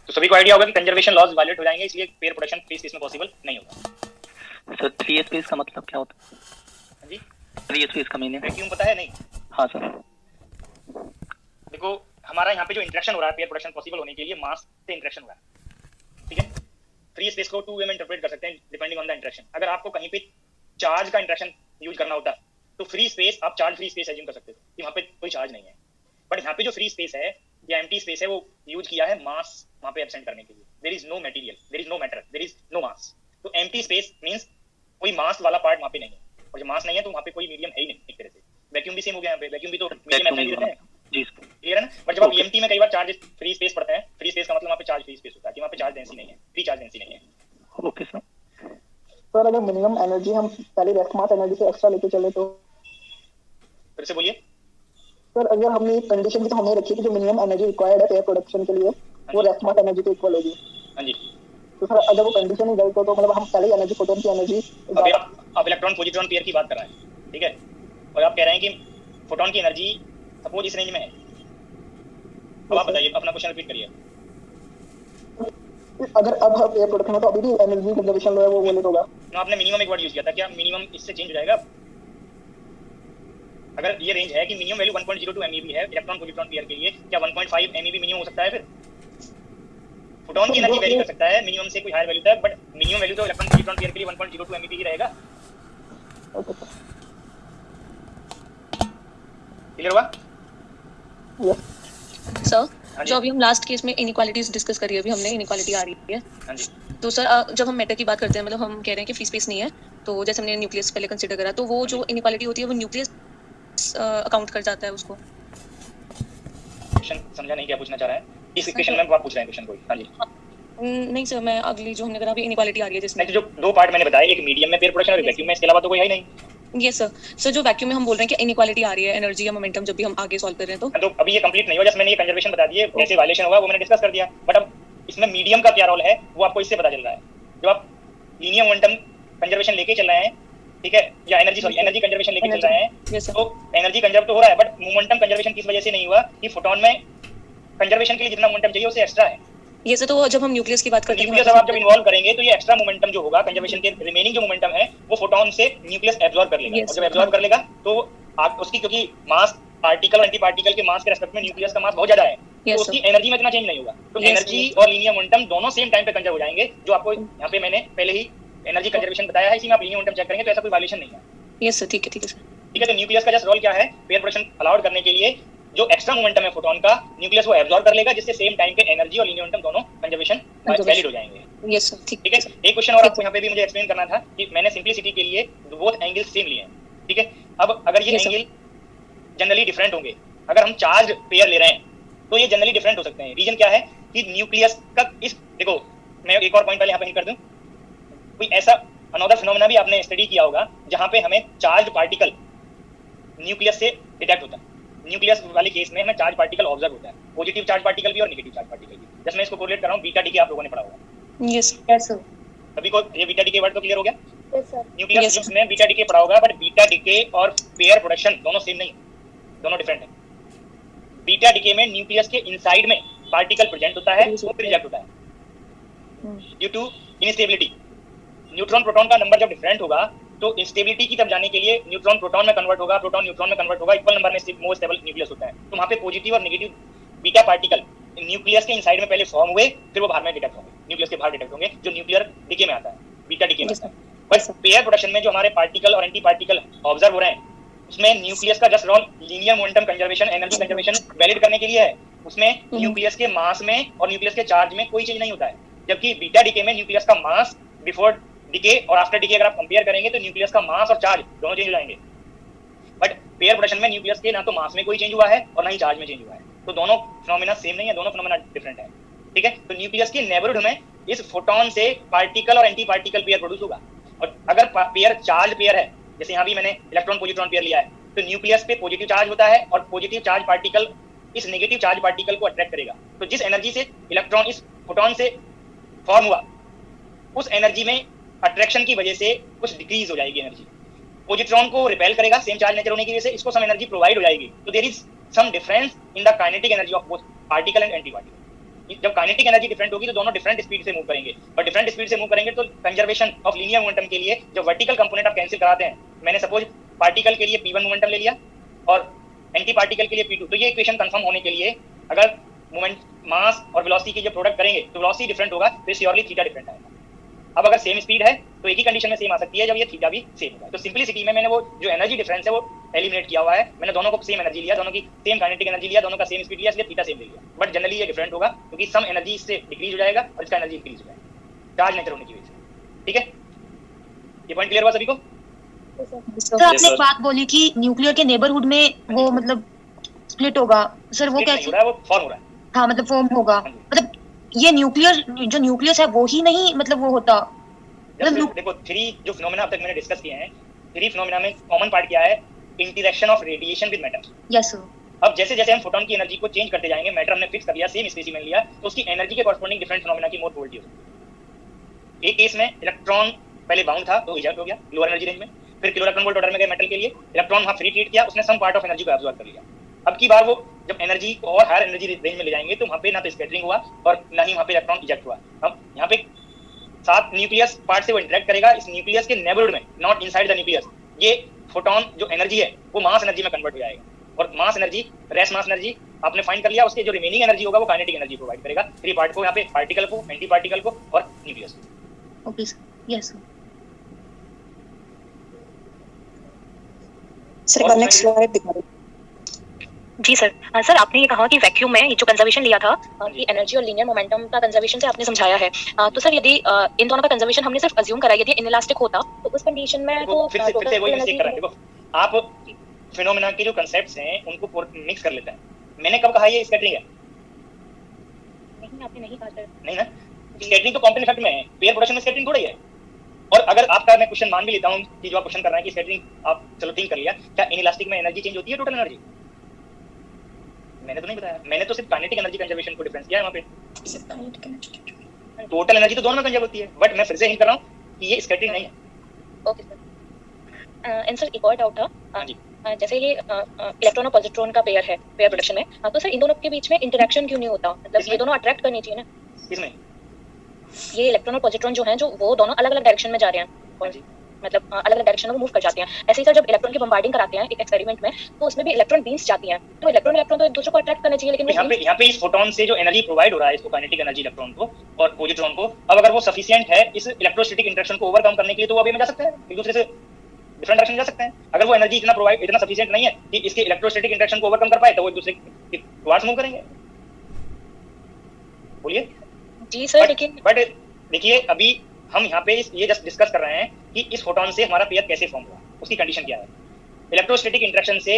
तो सभी को आइडिया होगा कि कंजर्वेशन लॉज वायलेट हो जाएंगे, इसलिए पेयर प्रोडक्शन फ्री स्पेस में पॉसिबल नहीं होगा।
सर 3 स्पेस का मतलब क्या होता है?
हाँ जी,
3 स्पेस का मीनिंग?
वैक्यूम पता है नहीं?
हाँ सर।
देखो हमारा यहाँ पे जो इंटरेक्शन हो रहा है पेयर प्रोडक्शन पॉसिबल होने के लिए मास से इंटरेक्शन हो रहा है, ठीक है। फ्री स्पेस को 2 वे में इंटरप्रेट कर सकते हैं डिपेंडिंग ऑन द इंटरेक्शन। अगर आपको कहीं पे चार्ज का इंटरेक्शन यूज करना होता तो फ्री स्पेस आप चार्ज फ्री स्पेस एज्यूम कर सकते थे कि वहाँ पे कोई चार्ज नहीं है, बट यहाँ पे जो फ्री स्पेस है या एम्प्टी स्पेस है वो यूज किया है मास वहाँ पे एब्सेंट करने के लिए। There is no material, there is no matter, there is no mass. तो एम्प्टी स्पेस मींस कोई मास वाला पार्ट वहाँ पे नहीं है, और जब मास नहीं है तो वहाँ पे कोई मीडियम है ही नहीं एक तरह से। वैक्यूम भी सेम हो गया, यहाँ पे वैक्यूम भी तो मीडियम एब्सेंट रहता है
जी सर,
क्लियर है ना। बट जब आप ईएमटी में कई बार चार्ज फ्री स्पेस पढ़ते हैं, फ्री स्पेस का मतलब वहाँ पे चार्ज फ्री स्पेस होता है कि वहाँ पे चार्ज डेंसिटी नहीं है, फ्री चार्ज डेंसिटी नहीं है।
Okay sir.
सर अगर मिनिमम एनर्जी हम पहले रेस्ट मास एनर्जी से एक्स्ट्रा लेके चले तो?
फिर से बोलिए।
सर अगर हमने एक कंडीशन भी तो हमने रखी थी जो मिनिमम एनर्जी रिक्वायर्ड है पेयर प्रोडक्शन के लिए वो रेस्ट मास एनर्जी के इक्वल होगी।
हाँ जी।
तो सर अगर वो कंडीशन ही गलत हो तो मतलब हम पहले एनर्जी, फोटोन की एनर्जी,
अभी आप इलेक्ट्रॉन पॉजिट्रॉन पेयर की बात कर रहे हैं, ठीक है, और आप कह रहे हैं कि फोटोन की एनर्जी सपोज इस रेंज में है। अब आप बताइए, अपना क्वेश्चन रिपीट करिए।
अगर अब पेयर प्रोडक्शन हो तो अभी भी एनर्जी कंजर्वेशन लो है वो बोले होगा।
आपने मिनिमम एक वर्ड यूज किया था, क्या मिनिमम इससे चेंज हो जाएगा? अगर ये रेंज है कि मिनिमम वैल्यू 1.02 MeV है इलेक्ट्रॉन पॉजिट्रॉन पेयर के लिए, क्या 1.5 MeV मिनिमम हो सकता है? फिर फोटोन की एनर्जी वेरी कर सकता है मिनिमम से कोई हायर वैल्यू तक, बट मिनिमम वैल्यू तो इलेक्ट्रॉन पॉजिट्रॉन पेयर के लिए 1.02 MeV ही रहेगा। क्लियर हुआ?
सर
हाँ जी।
जो अभी हम लास्ट केस में इनइक्वालिटीज डिस्कस करी है, अभी हमने इनइक्वालिटी आ रही है,
हाँ जी।
तो सर जब हम मैटर की बात करते हैं, मतलब हम कह रहे हैं कि फ्री स्पेस नहीं है, तो जैसे हमने न्यूक्लियस पहले कंसिडर करा, तो वो जो इनइक्वालिटी होती है वो न्यूक्लियस अकाउंट कर जाता है उसको।
क्वेश्चन समझा नहीं क्या पूछना चाह रहा है? इस क्वेश्चन में आप पूछ रहे हैं क्वेश्चन कोई? हाँ जी।
नहीं सर, मैं अगली जो हमने करा अभी इनइक्वालिटी आ रही है जिसमें,
नहीं, तो जो दो पार्ट मैंने बताया, एक मीडियम में पेयर प्रोडक्शन और वैक्यूम में, इसके अलावा तो कोई है ही नहीं।
ये सर जो वैक्यूम में हम बोल रहे हैं कि इनइक्वालिटी आ रही है एनर्जी या मोमेंटम, जब भी हम आगे सॉल्व कर रहे हैं,
तो अभी ये कंप्लीट नहीं हुआ, जस्ट मैंने ये कंजर्वेशन बता दिए, कैसे वायलेशन होगा वो मैंने डिस्कस कर दिया। बट अब इसमें मीडियम का क्या रोल है वो आपको इससे पता चल रहा है। जब आप लीनियर मोमेंटम कंजर्वेशन लेके चल रहे हैं, ठीक है, या एनर्जी कंजर्वेशन लेके चल रहे हैं, तो एनर्जी कंजर्व तो हो रहा है, बट मोमेंटम कंजर्वेशन किस वजह से नहीं हुआ कि फोटोन में कंजर्वेशन के लिए जितना मोमेंटम चाहिए उससे एक्स्ट्रा है।
ये से तो जब हम न्यूक्लियस की बात करते हैं,
न्यूक्लियस अब आप जब इन्वॉल्व करेंगे तो ये एक्स्ट्रा मोमेंटम जो होगा कंजर्वेशन के रिमेनिंग जो मोमेंटम है वो फोटोन से न्यूक्लियस एब्जॉर्ब कर लेगा। और जब एब्जॉर्ब कर लेगा तो आप उसकी, क्योंकि मास पार्टिकल एंटी पार्टिकल के मास के रेस्पेक्ट में न्यूक्लियस का मास बहुत ज्यादा है, तो उसकी एनर्जी में इतना चेंज नहीं होगा। तो एनर्जी और लीनियर मोमेंटम दोनों सेम टाइम पे कंजर्व हो जाएंगे, जो आपको यहाँ पे मैंने पहले ही एनर्जी कंजर्वेशन बताया है। इसी में आप लीनियर मोमेंटम चेक करेंगे तो ऐसा कोई वायलेशन नहीं है।
यस सर, ठीक है सर।
ठीक है, तो न्यूक्लियस का जस्ट रोल क्या है, पेयर प्रोडक्शन अलाउड करने के लिए जो एक्स्ट्रा मोमेंटम है फोटोन का, न्यूक्लियस वो एब्जॉर्ब कर लेगा, जिससे सेम टाइम पे एनर्जी और लीनियर मोमेंटम दोनों कंजर्वेशन वैलिड हो जाएंगे।
यस सर, ठीक
है। एक क्वेश्चन और आपको यहाँ पे भी मुझे एक्सप्लेन करना था कि मैंने सिंपलिसिटी के लिए बोथ एंगल्स सेम लिए हैं, ठीक है। अब अगर ये एंगल जनरली डिफरेंट होंगे, अगर हम चार्ज पेयर ले रहे हैं तो ये जनरली डिफरेंट हो सकते हैं। रीजन क्या है कि न्यूक्लियस का इस, देखो मैं एक और पॉइंट पहले यहाँ पे हिंट कर दूं, कोई ऐसा अनदर फिनोमेना भी आपने स्टडी किया होगा जहाँ पे हमें चार्ज पार्टिकल न्यूक्लियस से डिटेक्ट होता है। न्यूक्लियस वाले केस में हमें चार्ज पार्टिकल ऑब्जर्व होता है, पॉजिटिव चार्ज पार्टिकल भी और नेगेटिव चार्ज पार्टिकल भी। जैसे मैं इसको कोरिलेट कर रहा हूँ, बीटा डीके आप लोगों ने पढ़ा होगा।
Yes sir.
सभी को ये बीटा डीके वर्ड तो क्लियर हो गया?
Yes sir.
न्यूक्लियस में बीटा डीके पढ़ा होगा, बट बीटा डीके और पेयर प्रोडक्शन दोनों सेम नहीं, दोनों डिफरेंट है। बीटा डीके में न्यूक्लियस के इनसाइड में पार्टिकल प्रेजेंट होता है, वो रिजेक्ट होता है due to instability. Neutron proton का नंबर जब डिफरेंट होगा तो इंस्टेबिलिटी की तरफ जाने के लिए न्यूट्रॉन प्रोटॉन में कन्वर्ट होगा, प्रोटॉन न्यूट्रॉन में कन्वर्ट होगा, इक्वल नंबर में मोर स्टेबल न्यूक्लियस होता है। तो वहाँ पे पॉजिटिव और नेगेटिव बीटा पार्टिकल न्यूक्लियस के इनसाइड में पहले फॉर्म हुए, फिर वो बाहर में डिटेक्ट होंगे, न्यूक्लियस के बाहर डिटेक्ट होंगे, जो न्यूक्लियर डीके में आता है, बीटा डीके में आता है। बट पेयर प्रोडक्शन में जो हमारे पार्टिकल और एंटी पार्टिकल ऑब्जर्व हो रहे हैं, उसमें न्यूक्लियस का just roll linear momentum conservation, energy conservation valid करने के लिए है। उसमें न्यूक्लियस के मास में और न्यूक्लियस के चार्ज में कोई चेंज नहीं होता है, जबकि बीटा डीके में न्यूक्लियस का मास बिफोर डीके और आफ्टर डीके अगर आप कंपेयर करेंगे तो न्यूक्लियस का मास और चार्ज दोनों चेंज हो जाएंगे। बट पेयर प्रोडक्शन में न्यूक्लियस के ना तो मास में कोई चेंज हुआ है और ना ही चार्ज में चेंज हुआ है, तो दोनों फिनोमेना सेम नहीं है, दोनों फिनोमेना डिफरेंट है, ठीक है। तो न्यूक्लियस के नेबरहुड में इस फोटोन से पार्टिकल और एंटी पार्टिकल पेयर प्रोड्यूस होगा। और अगर पेयर चार्ज पेयर है, जैसे यहाँ भी मैंने इलेक्ट्रॉन पॉजिट्रॉन पेयर लिया है, तो न्यूक्लियस पे पॉजिटिव चार्ज होता है और पॉजिटिव चार्ज पार्टिकल इस नेगेटिव चार्ज पार्टिकल को अट्रैक्ट करेगा। तो जिस एनर्जी से इलेक्ट्रॉन इस फोटोन से फॉर्म हुआ, उस एनर्जी में अट्रैक्शन की वजह से कुछ डिक्रीज हो जाएगी एनर्जी। पॉजिट्रॉन को रिपेल करेगा सेम चार्ज नेचर होने की वजह से, इसको सम एनर्जी प्रोवाइड हो जाएगी। तो there is some difference in the kinetic energy of both particle and anti particle. जब काइनेटिक एनर्जी डिफरेंट होगी तो दोनों डिफरेंट स्पीड से मूव करेंगे, और डिफरेंट स्पीड से मूव करेंगे तो कंजर्वेशन ऑफ लीनियर मोमेंटम के लिए जो वर्टिकल कंपोनेंट आप कैंसिल कराते हैं, मैंने सपोज पार्टिकल के लिए P1 मोमेंटम ले लिया और एंटी पार्टिकल के लिए P2, तो ये इक्वेशन कंफर्म होने के लिए अगर मोमेंट मास और वेलोसिटी की जो प्रोडक्ट करेंगे तो वेलोसिटी डिफरेंट होगा, तो श्योरली थीटा डिफरेंट आएगा। अब अगर सेम स्पीड है तो एक ही कंडीशन में सेम आ सकती है जब ये थीटा भी सेम होगा। तो सिंपलिसिटी में मैंने वो जो एनर्जी डिफरेंस है वो एलिमिनेट किया हुआ है, मैंने दोनों को सेम एनर्जी लिया, दोनों की सेम काइनेटिक एनर्जी लिया, दोनों का सेम स्पीड लिया, इसलिए थीटा सेम ले लिया। बट जनरली ये डिफरेंट होगा क्योंकि सम एनर्जी इससे डिक्रीज हो जाएगा और इसका एनर्जी इंक्रीज हो जाएगा चार्ज नेचर होने की वजह से, ठीक है। ये पॉइंट क्लियर हुआ सभी को?
सर आपने एक बात बोली कि न्यूक्लियर के नेबरहुड में वो मतलब स्प्लिट होगा, सर वो कैसे?
वो फॉर्म हो रहा है।
हाँ मतलब फॉर्म होगा, मतलब ये न्यूक्लियर जो न्यूक्लियस है वो ही नहीं मतलब वो होता,
मतलब देखो थ्री जो फिनोमेना अब तक मैंने डिस्कस किए हैं, थ्री फिनोमेना में कॉमन पार्ट क्या है? Interaction of radiation with matter.
Yes sir.
अब जैसे जैसे हम फोटोन की एनर्जी को चेंज करते जाएंगे, मैटर हमने फिक्स कर लिया, सेम स्पेसिमेन लिया, तो उसकी एनर्जी के कॉरस्पॉन्डिंग डिफरेंट फिनोमेना की मोर प्रोबेबिलिटी हो सकती है। एक केस में इलेक्ट्रॉन पहले बाउंड था तो इजेक्ट हो गया लोअर एनर्जी रेंज में, फिर किलो इलेक्ट्रॉन वोल्ट ऑर्डर में गए मेटल के लिए, इलेक्ट्रॉन वहां फ्री ट्रीट किया, उसने सम पार्ट ऑफ एनर्जी को एब्जॉर्ब कर लिया। अब की बार वो जब एनर्जी को और हायर एनर्जी रेंज में ले जाएंगे तो वहां पे ना तो स्कैटरिंग हुआ और ना ही वहां पे इलेक्ट्रॉन इजेक्ट हुआ। अब यहाँ पे साथ न्यूक्लियस पार्ट से वो इंटरेक्ट करेगा इस न्यूक्लियस के नेबरहुड में, नॉट इनसाइड द न्यूक्लियस। ये फोटोन जो एनर्जी है वो मास एनर्जी में कन्वर्ट हो जाएगा, और mass energy rest mass energy आपने फाइंड कर लिया, उसके जो रिमेनिंग एनर्जी होगा वो काइनेटिक एनर्जी प्रोवाइड करेगा थ्री पार्ट को, यहाँ पे पार्टिकल को, एंटी पार्टिकल को और न्यूक्लियस को।
Okay sir. Yes
sir next slide दिखा दो।
जी सर। सर आपने ये कहा कि वैक्यूम में ये जो कंजर्वेशन लिया था कि एनर्जी और लीनियर मोमेंटम का कंजर्वेशन से आपने समझाया है। तो सर यदि इन दोनों का कंजर्वेशन हमने सिर्फ अज्यूम करा, यदि इनइलास्टिक होता तो उस कंडीशन में तो
फिर से वही मिस्टेक कर रहे हैं। देखो आप फिनोमेना के जो कांसेप्ट्स हैं उनको मिक्स कर लेते हैं। मैंने कब कहा ये स्कैटरिंग है?
नहीं, आपने नहीं कहा सर।
नहीं ना, स्कैटरिंग तो कॉम्पलेक्स इफेक्ट में है, पेयर प्रोडक्शन में स्कैटरिंग थोड़ी है। और अगर आपका मैं क्वेश्चन मान भी लेता हूं कि जो आप क्वेश्चन कर रहे हैं कि स्कैटरिंग आप चलो थिंक कर लिया, क्या इनइलास्टिक में एनर्जी चेंज होती है टोटल एनर्जी? मैंने तो नहीं बताया, मैंने तो सिर्फ काइनेटिक एनर्जी कंजर्वेशन को डिफरेंस किया है वहां पे। टोटल एनर्जी तो दोनों में कंजर्व होती है, बट मैं फिर से हिंट कर रहा हूं कि ये स्कैटरिंग नहीं है।
Okay sir. एंड सर एक और डाउट था।
हाँ जी।
जैसे ये इलेक्ट्रॉन और पॉजिट्रॉन का पेयर है, पेयर प्रोडक्शन में, तो सर इन दोनों के बीच में इंटरेक्शन क्यों नहीं होता? मतलब ये दोनों अट्रैक्ट करनी चाहिए ना।
किसमें?
ये इलेक्ट्रॉन और पॉजिट्रॉन जो हैं, जो वो दोनों अलग अलग डायरेक्शन में जा रहे हैं,
हाँ जी।
मतलब अलग अलग डायरेक्शन में मूव कर जाते हैं। ऐसे ही सर जब इलेक्ट्रॉन की बम्बार्डिंग कराते हैं एक एक्सपेरिमेंट में, तो उसमें भी इलेक्ट्रॉन बीम्स जाती हैं, तो इलेक्ट्रॉन तो एक दूसरे को अट्रैक्ट करने चाहिए, लेकिन
तो यहाँ पे इस फोटोन से जो एनर्जी प्रोवाइड हो रहा है इसको, काइनेटिक एनर्जी इलेक्ट्रॉन को और पॉजिट्रॉन को, अब अगर वो सफिशिएंट है इस इलेक्ट्रोस्टैटिक इंटरेक्शन को ओवरकम करने के लिए, तो वो अभी में जा सकते हैं, एक दूसरे से डिफरेंट डायरेक्शन में जा सकते हैं। अगर वो एनर्जी इतना सफिशिएंट नहीं है कि इसके इलेक्ट्रोस्टैटिक इंटरेक्शन को ओवरकम कर पाए, तो वो एक दूसरे के टुवर्ड्स मूव करेंगे। बोलिए।
जी सर, लेकिन
बट देखिए अभी हम यहाँ पे ये जस्ट डिस्कस कर रहे हैं कि इस फोटोन से हमारा पेयर कैसे फॉर्म हुआ, उसकी कंडीशन क्या है। इलेक्ट्रोस्टैटिक इंटरेक्शन से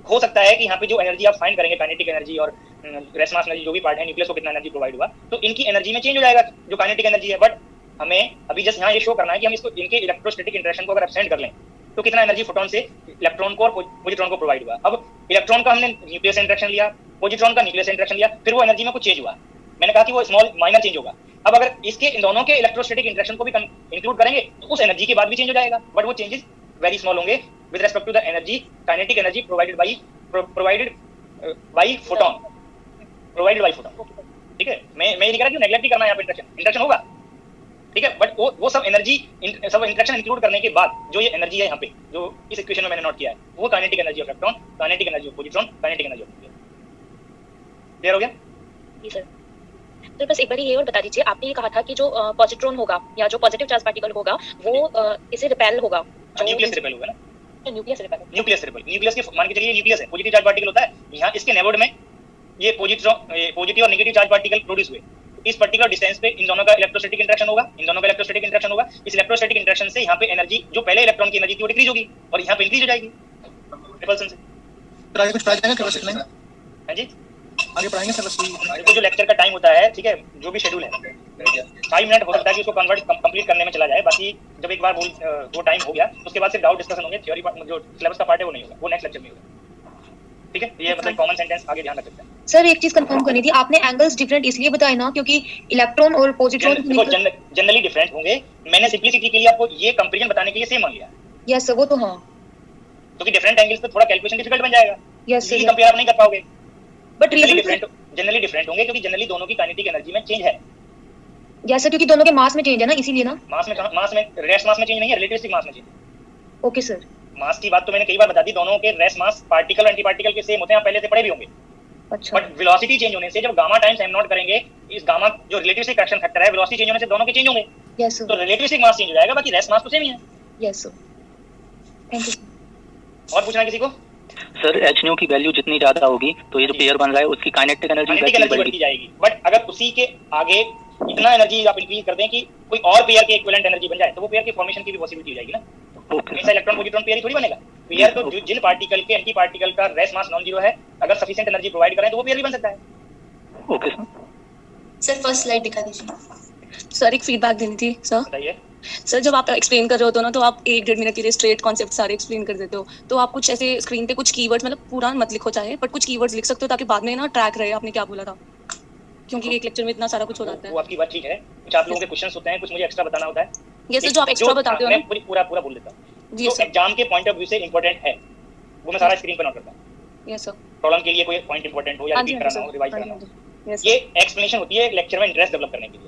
हो सकता है कि यहाँ पे जो एनर्जी आप फाइंड करेंगे, काइनेटिक एनर्जी और रेस्ट मास एनर्जी जो भी पार्ट है, न्यूक्लियस को कितना एनर्जी प्रोवाइड हुआ, तो इनकी एनर्जी में चेंज हो जाएगा जो काइनेटिक एनर्जी है। बट हमें अभी जस्ट यहाँ ये शो करना है कि हम इसको इनके इलेक्ट्रोस्टैटिक इंटरेक्शन को अगर एब्सेंट कर लें तो कितना एनर्जी फोटोन से इलेक्ट्रॉन को और पॉजिट्रॉन को प्रोवाइड हुआ। अब इलेक्ट्रॉन का हमने न्यूक्लियस से इंटरेक्शन लिया, पॉजिट्रॉन का न्यूक्लियस से इंटरेक्शन लिया, फिर वो एनर्जी में कुछ चेंज हुआ। मैंने कहा कि वो स्मॉल माइनर चेंज होगा। अब अगर इसके इन दोनों के इलेक्ट्रोस्टैटिक इंटरेक्शन को भी इंक्लूड करेंगे तो उस एनर्जी के बाद भी चेंज हो जाएगा, बट वो चेंजेस वेरी स्मॉल होंगे with respect to the energy, kinetic energy provided by photon. ठीक है, मैं ये नहीं कह रहा कि नेगलेक्ट ही करना है, यहाँ पे इंटरेक्शन होगा, ठीक है, बट वो सब एनर्जी सब इंटरेक्शन इंक्लूड करने के बाद जो ये एनर्जी है यहाँ पे जो इस इक्वेशन में मैंने नोट किया है, वो kinetic energy of electron, kinetic energy of positron, kinetic energy of nucleus. Clear हो गया?
जी सर। तो बस एक बार ये और बता दीजिए, आपने ये कहा था कि जो पॉजिट्रॉन होगा या जो पॉजिटिव चार्ज पार्टिकल होगा वो इसे रिपेल होगा,
न्यूक्लियस रिपेल होगा ना,
न्यूक्लियस रिपेल।
न्यूक्लियस के मान के चलिए न्यूक्लियस है, पॉजिटिव चार्ज पार्टिकल होता है, यहाँ इसके नेबर्ड में ये पॉजिटिव और नेगेटिव चार्ज पार्टिकल प्रोड्यूस हुए। इस पर्टिकुलर डिस्टेंस पे इन दोनों का इलेक्ट्रोस्टैटिक इंटरेक्शन होगा, इस इलेक्ट्रोस्टैटिक इंटरेक्शन से यहाँ पे एनर्जी जो पहले इलेक्ट्रॉन की एनर्जी थी वो डिक्रीज होगी और यहाँ पे इंक्रीज हो जाएगी रिपल्सन से।
फिर आगे कुछ पढ़ाया जाएगा क्लास में?
हाँ जी,
आगे पढ़ाएंगे सर? बस
देखो जो लेक्चर का टाइम होता है, ठीक है, जो भी शेड्यूल है 5 मिनट हो सकता है कि उसको कंप्लीट करने में चला जाए। बाकी जब एक बार वो टाइम हो गया उसके बाद सिर्फ डाउट डिस्कशन होंगे, थ्योरी जो सिलेबस का पार्ट है वो नहीं होगा, वो नेक्स्ट लेक्चर में होगा। ठीक है, ये मतलब कॉमन सेंटेंस आगे ध्यान रख सकते हैं।
सर एक चीज कंफर्म करनी थी, आपने एंगल्स डिफरेंट इसलिए बताए ना क्योंकि इलेक्ट्रॉन और पॉजिट्रॉन
जनरली डिफरेंट होंगे। मैंने सिंपलिसिटी के लिए आपको ये कंपैरिजन बताने के लिए सेम मान लिया।
यस सर, वो तो हाँ,
क्योंकि डिफरेंट एंगल्स पे थोड़ा कैलकुलेशन डिफिकल्ट बन जाएगा।
यस सर,
कंपेयर आप नहीं कर पाओगे,
बट
जनरली डिफरेंट होंगे क्योंकि जनरली दोनों की काइनेटिक एनर्जी में चेंज है।
यस सर, क्योंकि दोनों के मास में चेंज है ना, इसीलिए ना।
मास में रेस्ट मास में चेंज नहीं है, रिलेटिविस्टिक मास में चेंज।
Okay sir.
मास की बात तो मैंने कई बार बता दी, दोनों के रेस्ट मास पार्टिकल और एंटी पार्टिकल के सेम होते हैं, आप पहले से पढ़े भी होंगे।
अच्छा,
बट वेलोसिटी चेंज होने से जब गामा टाइम्स m नॉट करेंगे, इस गामा जो रिलेटिविस्टिक अट्रैक्शन फैक्टर है, वेलोसिटी चेंज होने से दोनों के चेंज होंगे।
यस सर,
तो रिलेटिविस्टिक मास चेंज हो जाएगा, बाकी रेस्ट मास तो सेम ही है।
Yes sir, thank you.
और पूछना है किसी को?
सर एच न्यू की वैल्यू जितनी ज्यादा होगी तो ये जो पेयर बन रहा है उसकी काइनेटिक एनर्जी
बढ़ती जाएगी। बट अगर उसी के आगे इतना एनर्जी आप इंक्रीज कर दें कि कोई और पेयर के इक्विवेलेंट एनर्जी बन जाए, तो वो पेयर की फॉर्मेशन की भी पॉसिबिलिटी हो जाएगी ना। ऐसा इलेक्ट्रॉन पॉजिट्रॉन पेयर ही थोड़ी बनेगा। पेयर तो जिन पार्टिकल के एंटी पार्टिकल का रेस्ट मास नॉन जीरो है, अगर सफिशिएंट एनर्जी प्रोवाइड करें तो वो पेयर भी बन सकता है।
Okay sir.
Sir first slide दिखा दीजिए।
सर एक फीडबैक देनी थी सर।
बताइए।
सर जब आप एक्सप्लेन कर रहे होते हो ना, तो आप 1-1.5 मिनट के लिए स्ट्रेट कॉन्सेप्ट सारे एक्सप्लेन कर देते हो, तो आप कुछ ऐसे स्क्रीन पे कुछ कीवर्ड्स, मतलब पूरा मत लिखो चाहे, बट कुछ कीवर्ड्स लिख सकते हो ताकि बाद में ना ट्रैक रहे आपने क्या बोला था, क्योंकि एक लेक्चर में इतना सारा कुछ हो जाता है।
वो आपकी बात ठीक है, कुछ आप लोगों के क्वेश्चंस होते हैं, कुछ मुझे एक्स्ट्रा बताना होता है।
ये सर जो आप एक्स्ट्रा बताते हो ना,
मैं पूरा बोल देता हूं।
जी
जो
सर।
एग्जाम के पॉइंट ऑफ व्यू से इंपॉर्टेंट है वो मैं सारा स्क्रीन पर नोट करता हूं।
Yes sir.
प्रॉब्लम के लिए कोई पॉइंट इंपॉर्टेंट हो या रिपीट कराना हो, रिवाइज कराना हो,
यस
ये एक्सप्लेनेशन होती है एक लेक्चर में इंटरेस्ट डेवलप करने के लिए।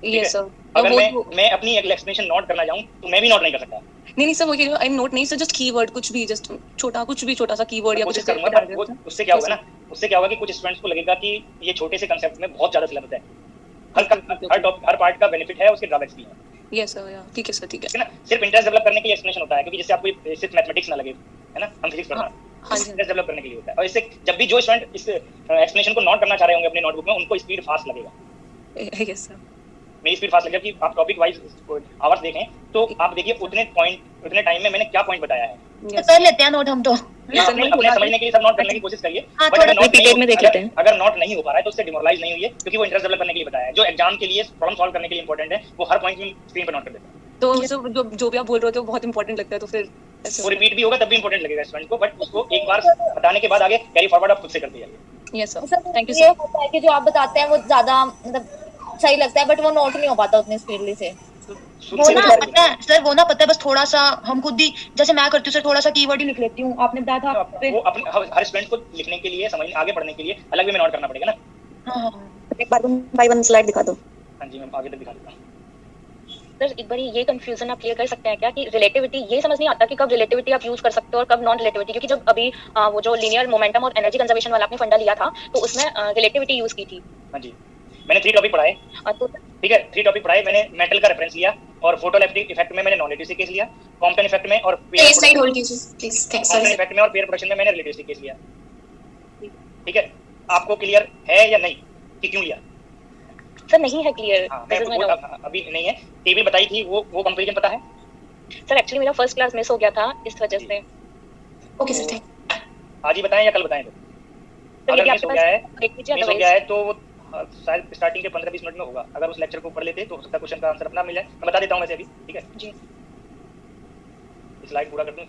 Yes sir.
अगर मैं अपनी एक एक्सप्लेनेशन नोट करना चाहूं तो मैं भी नोट नहीं कर सकता।
नहीं सर, वो आई नोट नहीं सर, जस्ट कीवर्ड कुछ भी, जस्ट छोटा सा कीवर्ड या कुछ
ऐसे करूंगा। उससे क्या होगा ना, उससे क्या होगा कि कुछ स्टूडेंट्स को लगेगा कि ये छोटे से कांसेप्ट में बहुत ज्यादा सिलेबस है। हर पार्ट का बेनिफिट है, उसके ड्रॉबैक्स भी हैं।
यस सर, या ठीक है सर, ठीक है
ना। सिर्फ इंटरेस्ट डेवलप करने के लिए एक्सप्लेनेशन होता है, क्योंकि जिससे आपको सिर्फ मैथमेटिक्स ना लगे, है ना, हम फिजिक्स पढ़ना
हाँ जी
डेवलप करने के लिए होता है। और इससे जब भी जो स्टूडेंट इस एक्सप्लेनेशन को नोट करना चाह रहे होंगे अपने नोटबुक में, उनको स्पीड फास्ट लगेगा।
Yes sir.
मेरी स्पीड फास्ट लगेगा कि आप टॉपिक वाइज आवर्स देखें तो आप देखिए उतने टाइम में मैंने क्या पॉइंट बताया है।
तो कर लेते हैं नोट हम तो।
अपने समझने के लिए सब नोट करने की कोशिश करिए।
हाँ,
बट
थोड़ा
repeated में देख लेते हैं।
अगर नोट नहीं हो पा रहा है तो उससे डिमोरलाइज नहीं हुई, क्योंकि वो इंटरेस्ट डेवलप करने के लिए बताया है। जो एग्जाम के लिए प्रॉब्लम सॉल्व करने के लिए इंपॉर्टेंट है वो हर पॉइंट में स्क्रीन पर नोट कर देता है।
तो जो भी आप बोल रहे होते हो बहुत इंपॉर्टेंट लगता है, तो फिर ऐसे
वो रिपीट भी होगा तब भी इंपॉर्टेंट लगेगा स्टूडेंट को, बट उसको एक बार बताने के बाद आगे कैरी फॉरवर्ड आप खुद से करते जाइए।
यस सर, थैंक यू
ये
सर।
होता है कि जो आप बताते हैं वो ज्यादा मतलब सही लगता है, बट वो नोट नहीं हो पाता उतनी स्पीडली से।
वो ना पता है सर, वो ना पता है बस थोड़ा सा हम खुद ही, जैसे मैं करती हूँ सर, थोड़ा सा कीवर्ड ही लिख लेती हूँ। आपने बताया था फिर
वो अपने हर स्टूडेंट को लिखने के लिए, समझने आगे पढ़ने के लिए अलग वे में नोट करना पड़ेगा ना।
हाँ
एक बार बाय वन स्लाइड दिखा दो।
हाँ जी, मैं आगे तक दिखा देता हूँ।
सर एक बार ये कंफ्यूजन आप क्लियर कर सकते हैं क्या कि रिलेटिविटी, ये समझ नहीं आता कि कब रिलेटिविटी आप यूज कर सकते हो और कब नॉन रिलेटिविटी, क्योंकि जब अभी वो जो लीनियर मोमेंटम और एनर्जी कंजर्वेशन वाला आपने फंडा लिया था तो उसमें रिलेटिविटी यूज की थी।
हाँ जी, मैंने 3 टॉपिक पढ़ाए।
तो
ठीक है, 3 टॉपिक पढ़ाए मैंने। मेटल का रेफरेंस लिया और फोटोइलेक्ट्रिक इफेक्ट में मैंने नॉन रिलेटिविटी केस लिया। कॉम्पटन इफेक्ट में और
प्लीज स्लाइड होल्ड कीजिए please. Thanks
Compton
sorry
effect में और पेयर प्रोडक्शन में मैंने रिलेटिविटी केस लिया। ठीक है, आपको क्लियर है या नहीं कि क्यों लिया?
सर नहीं है क्लियर।
हाँ, मैं अभी नहीं है। टेबल बताई थी, वो कंपैरिजन पता है?
सर एक्चुअली मेरा फर्स्ट क्लास मिस हो गया था इस वजह से।
Okay sir, thank.
आज ही बताएं या कल बताएं?
तो
अगर
ये
मिस हो गया है,
देख लीजिए,
मिस हो गया है तो वो शायद स्टार्टिंग के 15-20 मिनट में होगा। अगर उस लेक्चर को पढ़ लेते तो हो सकता है क्वेश्चन का आंसर अपना मिल जाए। मैं बता देता हूं वैसे अभी। ठीक है
जी,
स्लाइड पूरा कर दूं।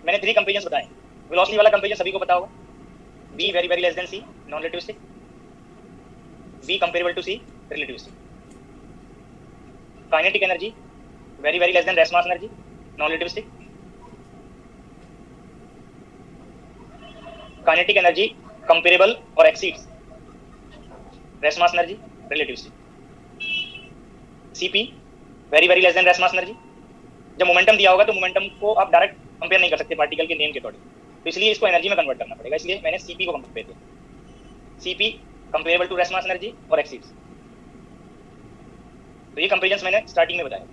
मैंने 3 कंपैरिजन बताए। वेलोसिटी वाला कंपैरिजन सभी को पता होगा। B very very less than C, non relativistic. B comparable to C, relativistic. Kinetic energy very very less than rest mass energy, non relativistic. Kinetic energy comparable और exceeds rest mass energy, relativistic. CP very very less than rest mass energy. जब momentum दिया होगा तो momentum को आप direct compare नहीं कर सकते पार्टिकल के नेम के अकॉर्डिंग, तो इसलिए इसको एनर्जी में कन्वर्ट करना पड़ेगा। इसलिए मैंने CP को कंपेयर किया। CP comparable to rest mass energy और एक्सीड्स। तो ये कंपैरिजंस मैंने स्टार्टिंग में बताया।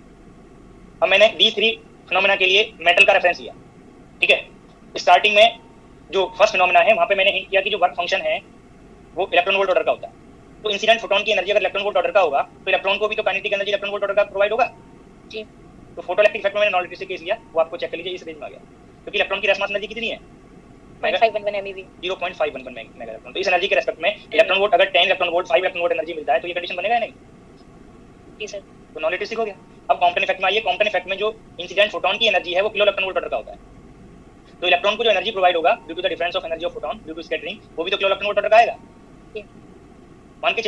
अब मैंने these 3 फिनोमेना के लिए मेटल का रेफरेंस लिया। ठीक है, स्टार्टिंग में जो फर्स्ट फिनोमेना है वहां पे मैंने हिंट किया कि जो वर्क फंक्शन है वो इलेक्ट्रॉन वोल्ट ऑर्डर का होता है। तो इंसिडेंट फोटोन की एनर्जी अगर इलेक्ट्रॉन वोल्ट ऑर्डर का होगा तो इलेक्ट्रॉन को भी तो kinetic energy electron volt order का प्रोवाइड होगा
जी।
तो फोटोइलेक्ट्रिक इफेक्ट में मैंने नॉन रिलेटिविस्टिक केस लिया, वो आपको चेक कर लीजिए, इस रेंज में आ गया। क्योंकि इलेक्ट्रॉन की रेस्ट मास एनर्जी कितनी है?
0.511 MeV।
0.511 mega electron. तो इस एनर्जी के रेस्पेक्ट में इलेक्ट्रॉन वोल्ट अगर 10 electron volt 5 electron volt energy मिलता है तो ये कंडीशन बनेगा या नहीं?
जी सर।
तो नॉन रिलेटिविस्टिक हो गया। अब कॉम्पटन इफेक्ट में आइए। कॉम्पटन इफेक्ट में जो इंसिडेंट फोटोन की एनर्जी है वो किलो इलेक्ट्रॉन वोल्ट ऑर्डर का होता है। तो इलेक्ट्रॉन को जो एनर्जी प्रोवाइड होगा due to the difference of energy of photon due to scattering, वो भी तो किलो इलेक्ट्रॉन वोल्ट ऑर्डर का आएगा। मान के चलिए